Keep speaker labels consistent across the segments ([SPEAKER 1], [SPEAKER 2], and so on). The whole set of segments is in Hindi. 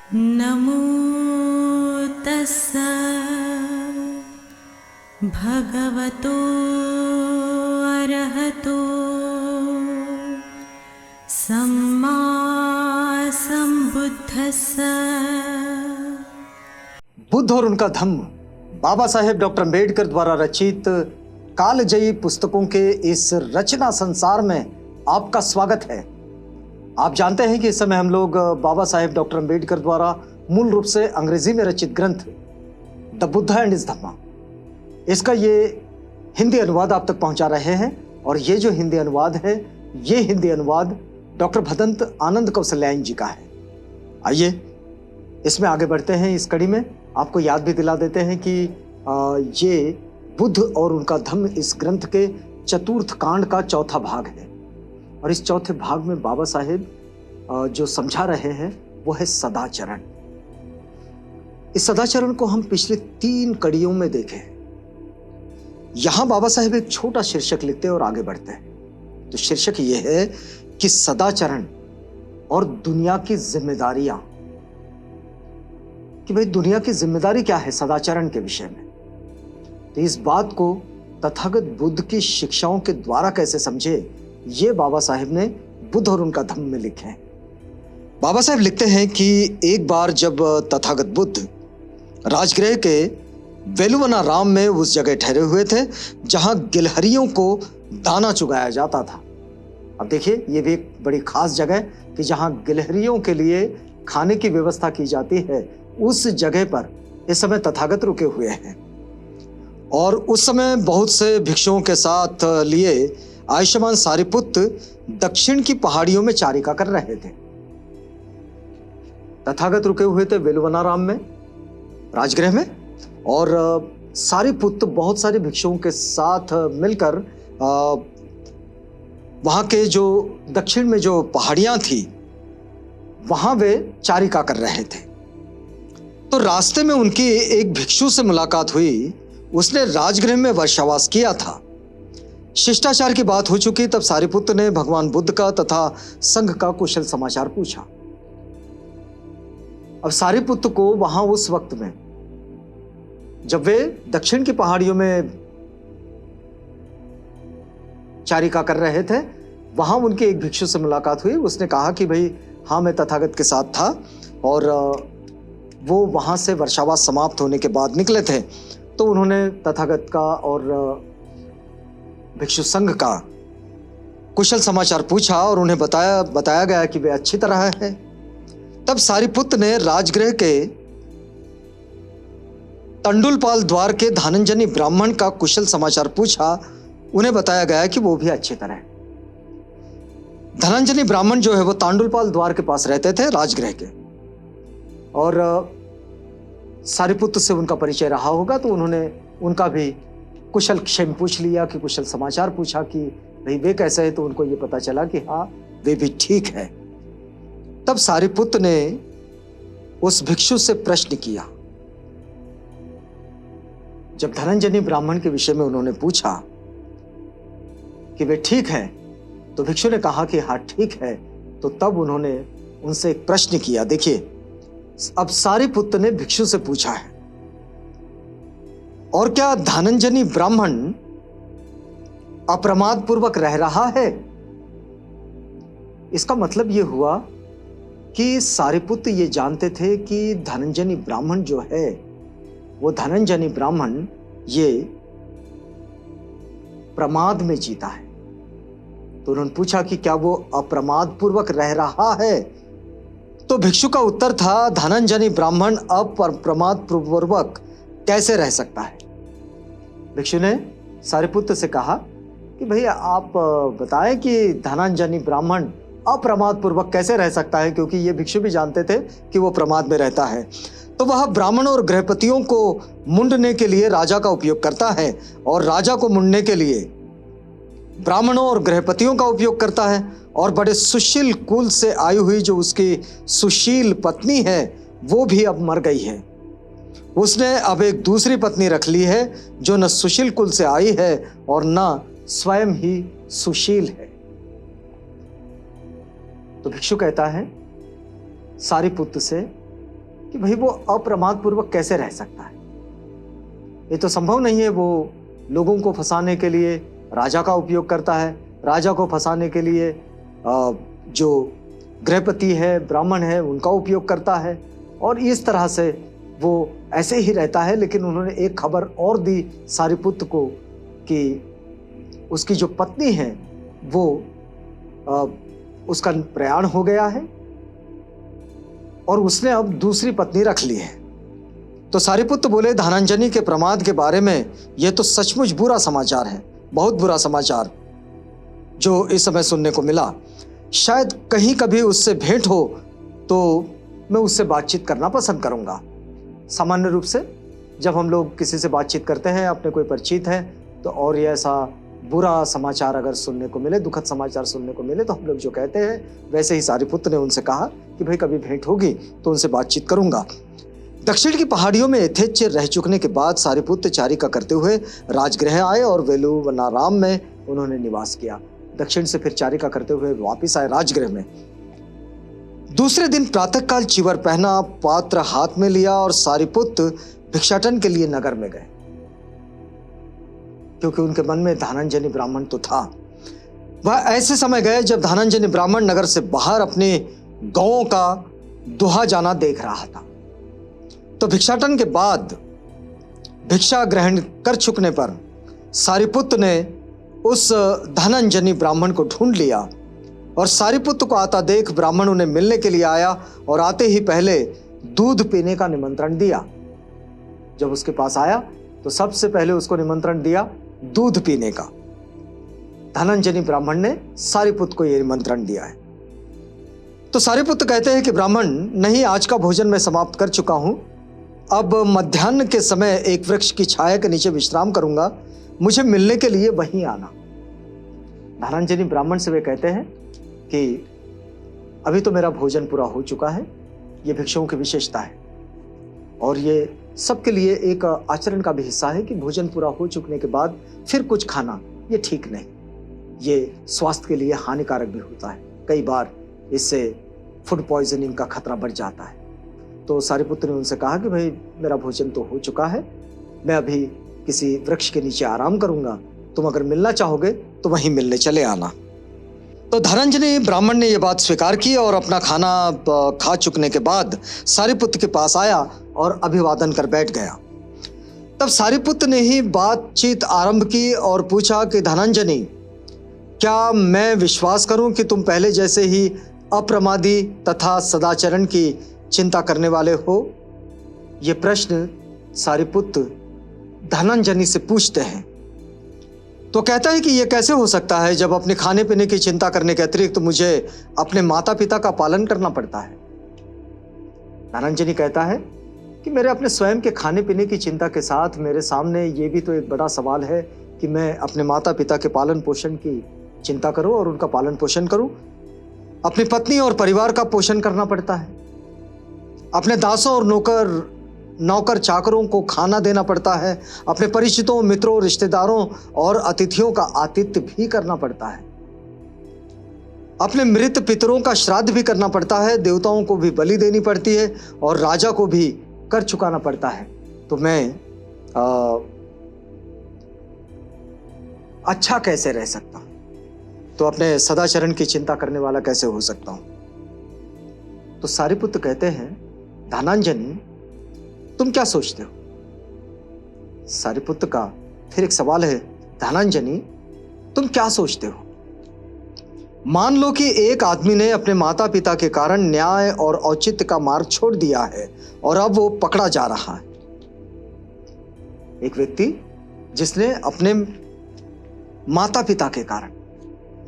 [SPEAKER 1] नमो तस्स भगवतो अरहतो सम्मा सम्बुद्धस्स।
[SPEAKER 2] बुद्ध और उनका धम्म बाबा साहेब डॉक्टर अम्बेडकर द्वारा रचित कालजयी पुस्तकों के इस रचना संसार में आपका स्वागत है। आप जानते हैं कि इस समय हम लोग बाबा साहेब डॉक्टर अम्बेडकर द्वारा मूल रूप से अंग्रेजी में रचित ग्रंथ द बुद्ध एंड हिज धम्मा, इसका ये हिंदी अनुवाद आप तक पहुंचा रहे हैं। और ये जो हिंदी अनुवाद है, ये हिंदी अनुवाद डॉक्टर भदंत आनंद कौशल्यायन जी का है। आइए इसमें आगे बढ़ते हैं। इस कड़ी में आपको याद भी दिला देते हैं कि ये बुद्ध और उनका धम्म इस ग्रंथ के चतुर्थ कांड का चौथा भाग है। और इस चौथे भाग में बाबा साहेब जो समझा रहे हैं वो है सदाचरण। इस सदाचरण को हम पिछले 3 कड़ियों में देखे हैं। यहां बाबा साहेब एक छोटा शीर्षक लिखते हैं और आगे बढ़ते हैं। तो शीर्षक ये है कि सदाचरण और दुनिया की जिम्मेदारियां, कि भाई दुनिया की जिम्मेदारी क्या है सदाचरण के विषय में। तो इस बात को तथागत बुद्ध की शिक्षाओं के द्वारा कैसे समझे, ये बाबा साहेब ने बुद्ध और उनका धम्म में लिखे हैं। बाबा साहेब लिखते हैं कि एक बार जब तथागत बुद्ध राजगृह के वेलुवनाराम में उस जगह ठहरे हुए थे जहां गिलहरियों को दाना चुगाया जाता था। अब देखिए, ये भी एक बड़ी खास जगह कि जहां गिलहरियों के लिए खाने की व्यवस्था की जाती है, उस जगह पर इस समय तथागत रुके हुए हैं। और उस समय बहुत से भिक्षुओं के साथ लिए आयुष्मान सारिपुत्र दक्षिण की पहाड़ियों में चारिका कर रहे थे। तथागत रुके हुए थे वेलुवनाराम में, राजगृह में, और सारिपुत्र बहुत सारे भिक्षुओं के साथ मिलकर वहां के जो दक्षिण में जो पहाड़ियां थी वहां वे चारिका कर रहे थे। तो रास्ते में उनकी एक भिक्षु से मुलाकात हुई। उसने राजगृह में वर्षावास किया था। शिष्टाचार की बात हो चुकी तब सारिपुत्र ने भगवान बुद्ध का तथा संघ का कुशल समाचार पूछा। अब सारिपुत्र को वहां उस वक्त में जब वे दक्षिण की पहाड़ियों में चारिका कर रहे थे, वहां उनके एक भिक्षु से मुलाकात हुई। उसने कहा कि भाई हाँ, मैं तथागत के साथ था और वो वहां से वर्षावास समाप्त होने के बाद निकले थे। तो उन्होंने तथागत का और भिक्षु संघ का कुशल समाचार पूछा और उन्हें बताया गया कि वे अच्छी तरह है। तब सारिपुत्र ने राजगृह के तंडुलपाल द्वार के धनंजनी ब्राह्मण का कुशल समाचार पूछा। उन्हें बताया गया कि वो भी अच्छी तरह है। धनंजनी ब्राह्मण जो है वो तांडुलपाल द्वार के पास रहते थे राजगृह के, और सारिपुत्र से उनका परिचय रहा होगा तो उन्होंने उनका भी कुशल क्षेम पूछ लिया, कि कुशल समाचार पूछा कि भाई वे कैसे हैं। तो उनको ये पता चला कि हाँ, वे भी ठीक है। तब सारिपुत्र ने उस भिक्षु से प्रश्न किया। जब धनंजनी ब्राह्मण के विषय में उन्होंने पूछा कि वे ठीक है, तो भिक्षु ने कहा कि हाँ ठीक है। तो तब उन्होंने उनसे एक प्रश्न किया। देखिए, अब सारिपुत्र ने भिक्षु से पूछा है, और क्या धनंजनी ब्राह्मण अप्रमाद पूर्वक रह रहा है? इसका मतलब यह हुआ कि सारिपुत्र ये जानते थे कि धनंजनी ब्राह्मण जो है, वो धनंजनी ब्राह्मण ये प्रमाद में जीता है। तो उन्होंने पूछा कि क्या वो अप्रमाद पूर्वक रह रहा है? तो भिक्षु का उत्तर था, धनंजनी ब्राह्मण अप्रमाद पूर्वक कैसे रह सकता है? भिक्षु ने सारिपुत्र से कहा कि भैया आप बताएं कि धनंजनी ब्राह्मण अप्रमाद पूर्वक कैसे रह सकता है, क्योंकि ये भिक्षु भी जानते थे कि वो प्रमाद में रहता है। तो वह ब्राह्मणों और गृहपतियों को मुंडने के लिए राजा का उपयोग करता है, और राजा को मुंडने के लिए ब्राह्मणों और गृहपतियों का उपयोग करता है। और बड़े सुशील कुल से आई हुई जो उसकी सुशील पत्नी है, वो भी अब मर गई है। उसने अब एक दूसरी पत्नी रख ली है जो न सुशील कुल से आई है और न स्वयं ही सुशील है। तो भिक्षु कहता है सारिपुत्र से कि भाई वो अप्रमाद पूर्वक कैसे रह सकता है। ये तो संभव नहीं है। वो लोगों को फंसाने के लिए राजा का उपयोग करता है, राजा को फंसाने के लिए जो गृहपति है, ब्राह्मण है, उनका उपयोग करता है, और इस तरह से वो ऐसे ही रहता है। लेकिन उन्होंने एक खबर और दी सारिपुत्र को कि उसकी जो पत्नी है वो उसका प्रयाण हो गया है और उसने अब दूसरी पत्नी रख ली है। तो सारिपुत्र बोले, धनंजय के प्रमाद के बारे में यह तो सचमुच बुरा समाचार है, बहुत बुरा समाचार जो इस समय सुनने को मिला। शायद कहीं कभी उससे भेंट हो तो मैं उससे बातचीत करना पसंद करूंगा। सामान्य रूप से जब हम लोग किसी से बातचीत करते हैं, अपने कोई परिचित है, तो और ये ऐसा बुरा समाचार अगर सुनने को मिले, दुखद समाचार सुनने को मिले, तो हम लोग जो कहते हैं, वैसे ही सारिपुत्र ने उनसे कहा कि भाई कभी भेंट होगी तो उनसे बातचीत करूंगा। दक्षिण की पहाड़ियों में यथेच्छ रह चुकने के बाद सारिपुत्र चारिका करते हुए राजगृह आए और वेलुवनाराम में उन्होंने निवास किया। दक्षिण से फिर चारिका करते हुए वापिस आए राजगृह में। दूसरे दिन प्रातःकाल चिवर पहना, पात्र हाथ में लिया और सारिपुत्र भिक्षाटन के लिए नगर में गए, क्योंकि उनके मन में धनंजय ब्राह्मण तो था। वह ऐसे समय गए जब धनंजय ब्राह्मण नगर से बाहर अपने गौओं का दुहा जाना देख रहा था। तो भिक्षाटन के बाद भिक्षा ग्रहण कर चुकने पर सारिपुत्र ने उस धनंजय ब्राह्मण को ढूंढ लिया और सारिपुत्र को आता देख ब्राह्मण उन्हें मिलने के लिए आया और आते ही पहले दूध पीने का निमंत्रण दिया। जब उसके पास आया तो सबसे पहले उसको निमंत्रण दिया दूध पीने का। धनंजय ब्राह्मण ने सारिपुत्र को यह निमंत्रण दिया है। तो सारिपुत्र कहते हैं कि ब्राह्मण, नहीं, आज का भोजन मैं समाप्त कर चुका हूं। अब मध्याह्न के समय एक वृक्ष की छाया के नीचे विश्राम करूंगा, मुझे मिलने के लिए वहीं आना। धनंजय ब्राह्मण से वे कहते हैं कि अभी तो मेरा भोजन पूरा हो चुका है, ये भिक्षुओं की विशेषता है और ये सबके लिए एक आचरण का भी हिस्सा है कि भोजन पूरा हो चुकने के बाद फिर कुछ खाना ये ठीक नहीं, ये स्वास्थ्य के लिए हानिकारक भी होता है। कई बार इससे फूड पॉइजनिंग का खतरा बढ़ जाता है। तो सारिपुत्र ने उनसे कहा कि भाई मेरा भोजन तो हो चुका है, मैं अभी किसी वृक्ष के नीचे आराम करूंगा, तुम अगर मिलना चाहोगे तो वहीं मिलने चले आना। तो धनंजय ब्राह्मण ने यह बात स्वीकार की और अपना खाना खा चुकने के बाद सारिपुत्र के पास आया और अभिवादन कर बैठ गया। तब सारिपुत्र ने ही बातचीत आरंभ की और पूछा कि धनंजय, क्या मैं विश्वास करूं कि तुम पहले जैसे ही अप्रमादी तथा सदाचरण की चिंता करने वाले हो? ये प्रश्न सारिपुत्र धनंजय से पूछते हैं। तो कहता है कि यह कैसे हो सकता है जब अपने खाने पीने की चिंता करने के अतिरिक्त तो मुझे अपने माता पिता का पालन करना पड़ता है। धनंजय कहता है कि मेरे अपने स्वयं के खाने पीने की चिंता के साथ मेरे सामने ये भी तो एक बड़ा सवाल है कि मैं अपने माता पिता के पालन पोषण की चिंता करूं और उनका पालन पोषण करूं। अपनी पत्नी और परिवार का पोषण करना पड़ता है, अपने दासों और नौकर चाकरों को खाना देना पड़ता है, अपने परिचितों, मित्रों, रिश्तेदारों और अतिथियों का आतिथ्य भी करना पड़ता है, अपने मृत पितरों का श्राद्ध भी करना पड़ता है, देवताओं को भी बलि देनी पड़ती है और राजा को भी कर चुकाना पड़ता है। तो मैं अच्छा कैसे रह सकता हूं? तो अपने सदाचरण की चिंता करने वाला कैसे हो सकता हूं? तो सारिपुत्र कहते हैं, धनंजय, तुम क्या सोचते हो? सारिपुत्र का फिर एक सवाल है, धनंजय, तुम क्या सोचते हो? मान लो कि एक आदमी ने अपने माता पिता के कारण न्याय और औचित्य का मार्ग छोड़ दिया है और अब वो पकड़ा जा रहा है। एक व्यक्ति जिसने अपने माता पिता के कारण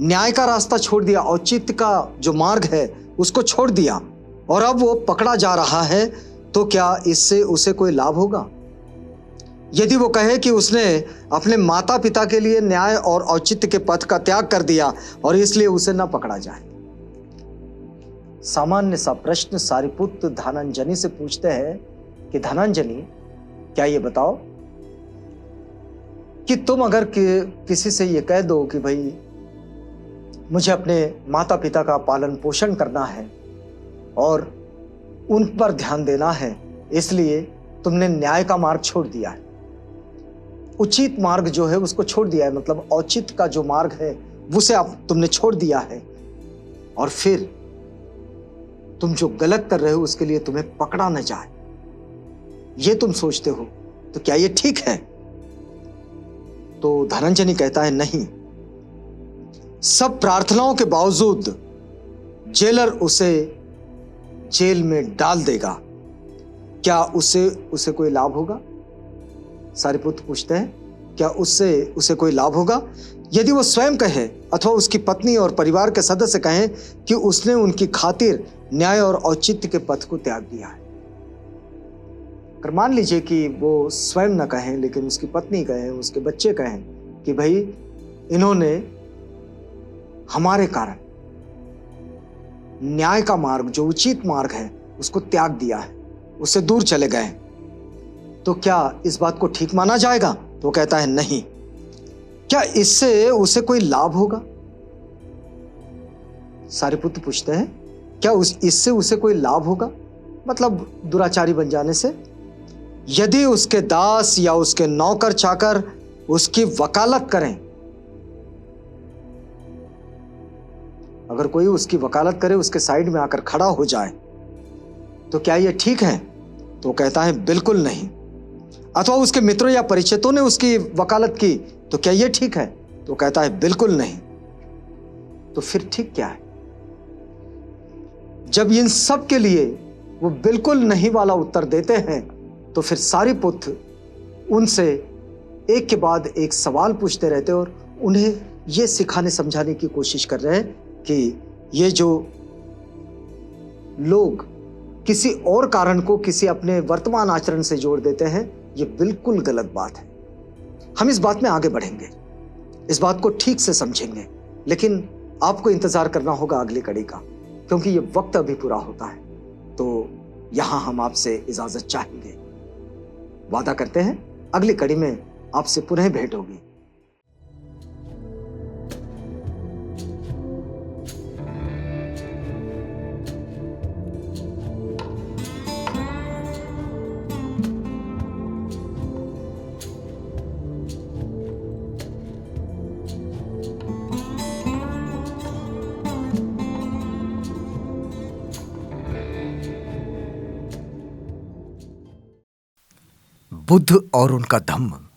[SPEAKER 2] न्याय का रास्ता छोड़ दिया, औचित्य का जो मार्ग है उसको छोड़ दिया और अब वो पकड़ा जा रहा है, तो क्या इससे उसे कोई लाभ होगा? यदि वो कहे कि उसने अपने माता पिता के लिए न्याय और औचित्य के पथ का त्याग कर दिया और इसलिए उसे न पकड़ा जाए। सामान्य सा प्रश्न सारिपुत्र धनंजय से पूछते हैं कि धनंजय, क्या ये बताओ कि तुम अगर किसी से ये कह दो कि भाई मुझे अपने माता पिता का पालन पोषण करना है और उन पर ध्यान देना है, इसलिए तुमने न्याय का मार्ग छोड़ दिया है। उचित मार्ग जो है उसको छोड़ दिया है, मतलब औचित्य का जो मार्ग है उसे तुमने छोड़ दिया है। और फिर तुम जो गलत कर रहे हो उसके लिए तुम्हें पकड़ा न जाए, ये तुम सोचते हो, तो क्या ये ठीक है? तो धनंजय कहता है नहीं। सब प्रार्थनाओं के बावजूद जेलर उसे जेल में डाल देगा, क्या उसे कोई लाभ होगा? सारिपुत्र पूछते हैं, क्या उसे कोई लाभ होगा? यदि वो स्वयं कहे अथवा उसकी पत्नी और परिवार के सदस्य कहें कि उसने उनकी खातिर न्याय और औचित्य के पथ को त्याग दिया है। अगर मान लीजिए कि वो स्वयं न कहें, लेकिन उसकी पत्नी कहें, उसके बच्चे कहें कि भाई इन्होंने हमारे कारण न्याय का मार्ग, जो उचित मार्ग है, उसको त्याग दिया है, उससे दूर चले गए, तो क्या इस बात को ठीक माना जाएगा? तो कहता है नहीं। क्या इससे उसे कोई लाभ होगा? सारिपुत्र पूछते हैं, क्या इससे उसे कोई लाभ होगा? मतलब दुराचारी बन जाने से? यदि उसके दास या उसके नौकर चाकर उसकी वकालत करें, अगर कोई उसकी वकालत करे, उसके साइड में आकर खड़ा हो जाए, तो क्या यह ठीक है? तो कहता है बिल्कुल नहीं। अथवा उसके मित्रों या परिचितों ने उसकी वकालत की, तो क्या यह ठीक है? तो कहता है बिल्कुल नहीं। तो फिर ठीक क्या है? जब इन सब के लिए वो बिल्कुल नहीं वाला उत्तर देते हैं, तो फिर सारिपुत्र उनसे एक के बाद एक सवाल पूछते रहते और उन्हें यह सिखाने समझाने की कोशिश कर रहे हैं कि ये जो लोग किसी और कारण को किसी अपने वर्तमान आचरण से जोड़ देते हैं, ये बिल्कुल गलत बात है। हम इस बात में आगे बढ़ेंगे, इस बात को ठीक से समझेंगे, लेकिन आपको इंतजार करना होगा अगली कड़ी का, क्योंकि ये वक्त अभी पूरा होता है। तो यहां हम आपसे इजाजत चाहेंगे, वादा करते हैं अगली कड़ी में आपसे पुनः भेंट होगी।
[SPEAKER 3] बुद्ध और उनका धम्म।